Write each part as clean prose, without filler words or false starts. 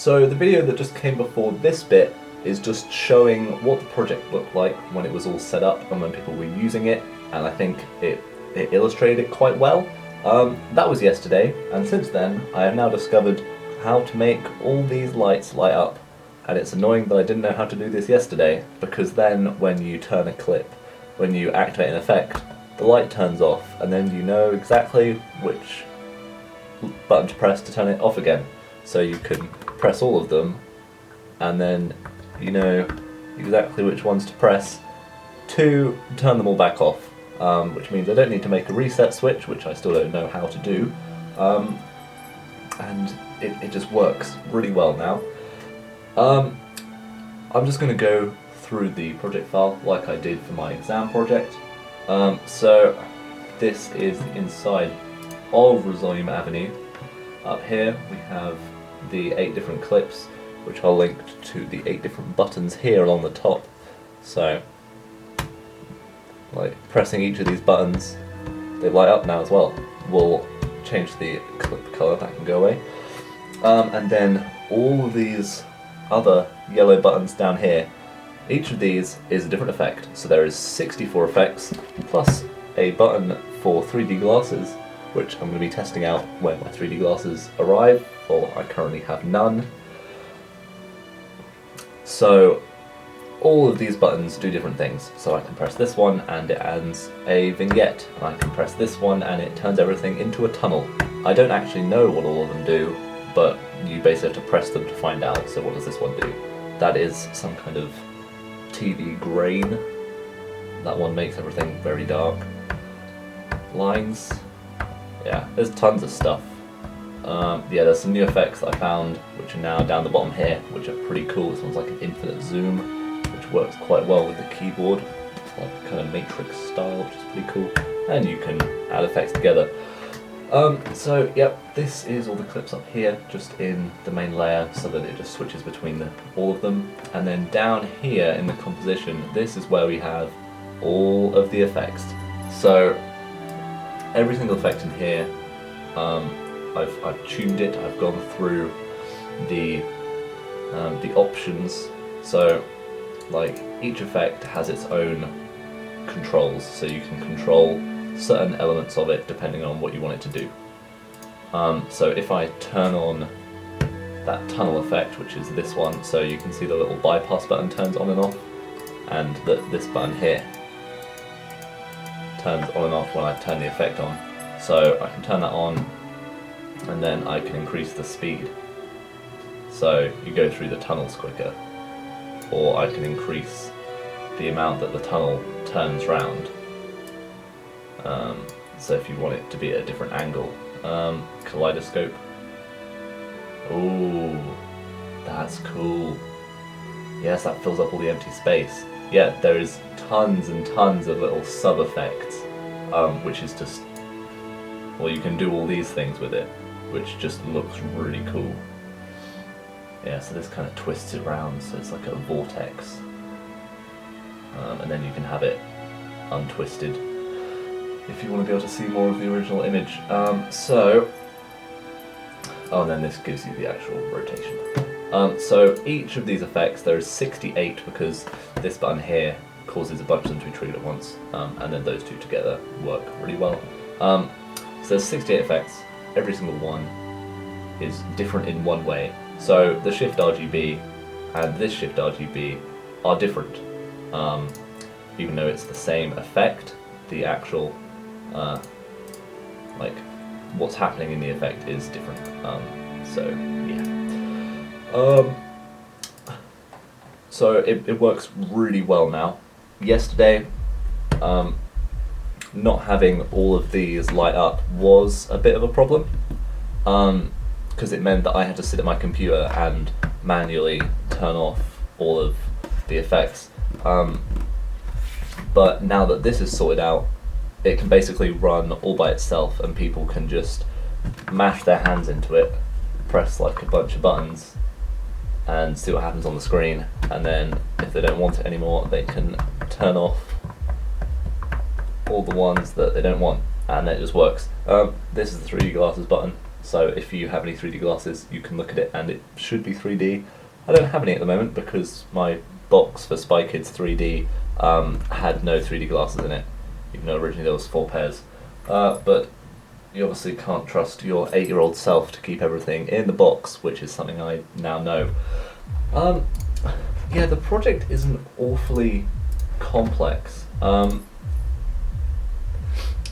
So the video that just came before this bit is just showing what the project looked like when it was all set up and when people were using it, and I think it illustrated it quite well. That was yesterday, and since then I have now discovered how to make all these lights light up. And it's annoying that I didn't know how to do this yesterday, because then when you turn a clip, when you activate an effect, the light turns off, and then you know exactly which button to press to turn it off again. So you can press all of them, and then you know exactly which ones to press to turn them all back off, which means I don't need to make a reset switch, which I still don't know how to do, and it just works really well now. I'm just going to go through the project file like I did for my exam project. So this is the inside of Rosolium Avenue. Up here we have the 8 different clips, which are linked to the 8 different buttons here along the top. So, like, pressing each of these buttons, they light up now as well. We'll change the clip colour, that can go away. And then all of these other yellow buttons down here, each of these is a different effect. So there is 64 effects, plus a button for 3D glasses, which I'm going to be testing out when my 3D glasses arrive, for I currently have none. So all of these buttons do different things. So I can press this one and it adds a vignette, and I can press this one and it turns everything into a tunnel. I don't actually know what all of them do, but you basically have to press them to find out. So what does this one do? That is some kind of TV grain. That one makes everything very dark. Lines. Yeah, there's tons of stuff. Yeah, there's some new effects that I found, which are now down the bottom here, which are pretty cool. This one's like an infinite zoom, which works quite well with the keyboard. It's like kind of Matrix style, which is pretty cool. And you can add effects together. So yep, this is all the clips up here, just in the main layer, so that it just switches between all of them. And then down here in the composition, this is where we have all of the effects. So every single effect in here, I've tuned it. I've gone through the options. So like each effect has its own controls, so you can control certain elements of it depending on what you want it to do. So if I turn on that tunnel effect, which is this one, so you can see the little bypass button turns on and off, and this button here turns on and off when I turn the effect on. So I can turn that on, and then I can increase the speed, so you go through the tunnels quicker, or I can increase the amount that the tunnel turns round. So if you want it to be at a different angle, kaleidoscope. Ooh, that's cool. Yes, that fills up all the empty space. Yeah, there is tons and tons of little sub-effects, which is just, well, you can do all these things with it, which just looks really cool. Yeah, so this kind of twists it around, so it's like a vortex. And then you can have it untwisted if you want to be able to see more of the original image. And then this gives you the actual rotation. So each of these effects, there is 68, because this button here causes a bunch of them to be triggered at once, and then those two together work really well. So there's 68 effects. Every single one is different in one way. So the Shift RGB and this Shift RGB are different, even though it's the same effect. The actual like what's happening in the effect is different. So yeah. So it works really well now. Yesterday, not having all of these light up was a bit of a problem, because it meant that I had to sit at my computer and manually turn off all of the effects. But now that this is sorted out, it can basically run all by itself, and people can just mash their hands into it, press like a bunch of buttons, and see what happens on the screen. And then if they don't want it anymore, they can turn off all the ones that they don't want, and it just works. This is the 3D glasses button, So if you have any 3D glasses, you can look at it and it should be 3D. I don't have any at the moment because my box for Spy Kids 3D had no 3D glasses in it, even though originally there was 4 pairs. But you obviously can't trust your 8-year-old self to keep everything in the box, which is something I now know. Yeah, the project isn't awfully complex.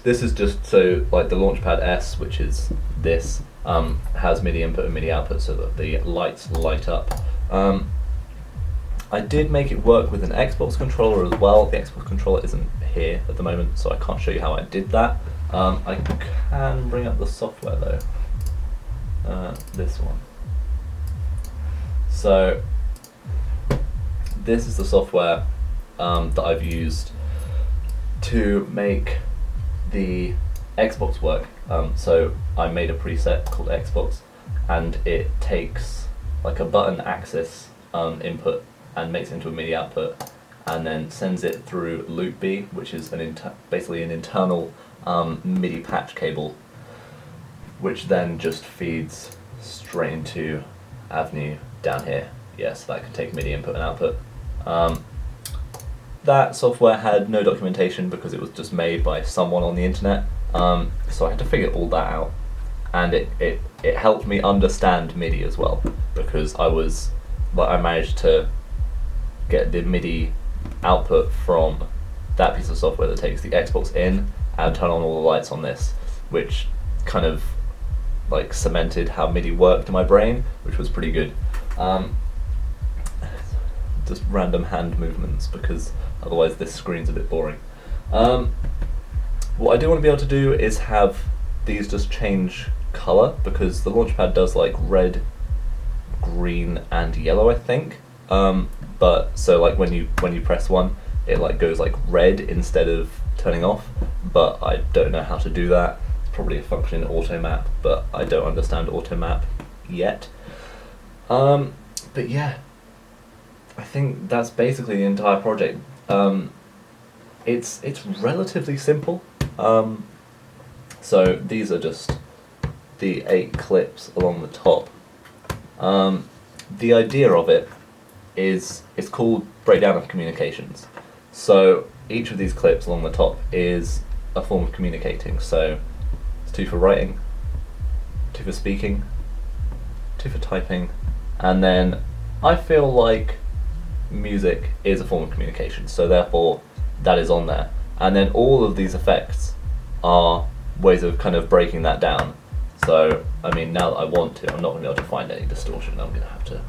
This is just so, like, the Launchpad S, which is this, has MIDI input and MIDI output so that the lights light up. I did make it work with an Xbox controller as well. The Xbox controller isn't here at the moment, so I can't show you how I did that. I can bring up the software though. This one. So this is the software that I've used to make the Xbox work. So I made a preset called Xbox, and it takes like a button axis input and makes it into a MIDI output, and then sends it through Loop B, which is basically an internal MIDI patch cable, which then just feeds straight into Avenue down here. Yes, that can take MIDI input and output. That software had no documentation because it was just made by someone on the internet, so I had to figure all that out, and it helped me understand MIDI as well, because I managed to get the MIDI output from that piece of software that takes the Xbox in and turn on all the lights on this, which kind of like cemented how MIDI worked in my brain, which was pretty good. Just random hand movements, because otherwise this screen's a bit boring. What I do want to be able to do is have these just change colour, because the Launchpad does like red, green and yellow, I think. But so like when you press one, it like goes like red instead of turning off, but I don't know how to do that. It's probably a function in Automap, but I don't understand Automap yet. But yeah, I think that's basically the entire project. It's relatively simple. So these are just the 8 clips along the top. The idea of it is, it's called Breakdown of Communications. So each of these clips along the top is a form of communicating. So it's 2 for writing, 2 for speaking, 2 for typing, and then I feel like music is a form of communication, so therefore that is on there. And then all of these effects are ways of kind of breaking that down. So, I mean, now that I want to, I'm not going to be able to find any distortion. I'm going to have to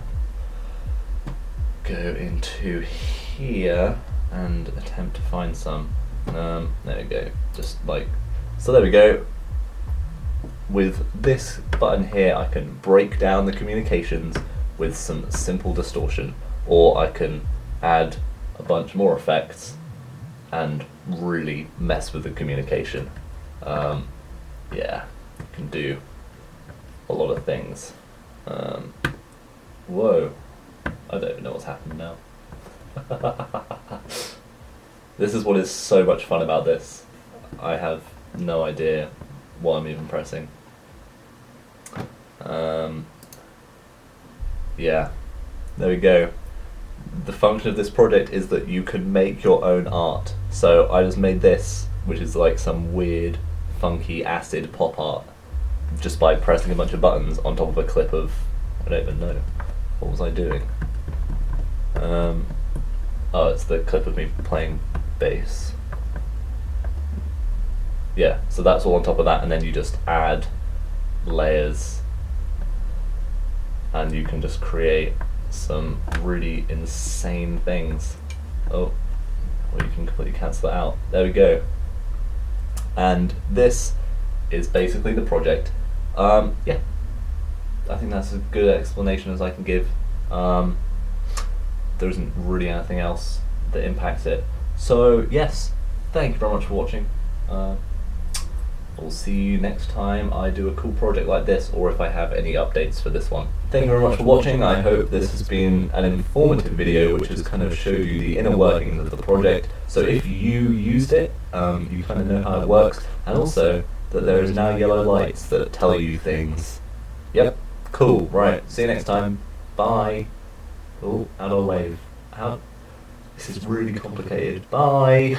go into here and attempt to find some. There we go. Just like, so there we go. With this button here, I can break down the communications with some simple distortion, or I can add a bunch more effects and really mess with the communication. Yeah, you can do a lot of things. Whoa, I don't even know what's happened now. This is what is so much fun about this. I have no idea what I'm even pressing. Yeah, there we go. The function of this project is that you can make your own art. So I just made this, which is like some weird, funky acid pop art, just by pressing a bunch of buttons on top of a clip of, I don't even know, what was I doing? Oh, it's the clip of me playing bass. Yeah, so that's all on top of that, and then you just add layers, and you can just create some really insane things. Oh, well, you can completely cancel that out. There we go. And this is basically the project. Yeah, I think that's as good an explanation as I can give. There isn't really anything else that impacts it. So yes, thank you very much for watching. We'll see you next time I do a cool project like this, or if I have any updates for this one. Thank you very much for watching. I hope this has been an informative video which has kind of showed you the inner workings of the project. So if you used it, you kind of know how it works. And also, that there is now yellow lights that tell you things. Yep, cool, right, see you next time. Bye. Oh, how do I wave? How? This is really complicated. Bye.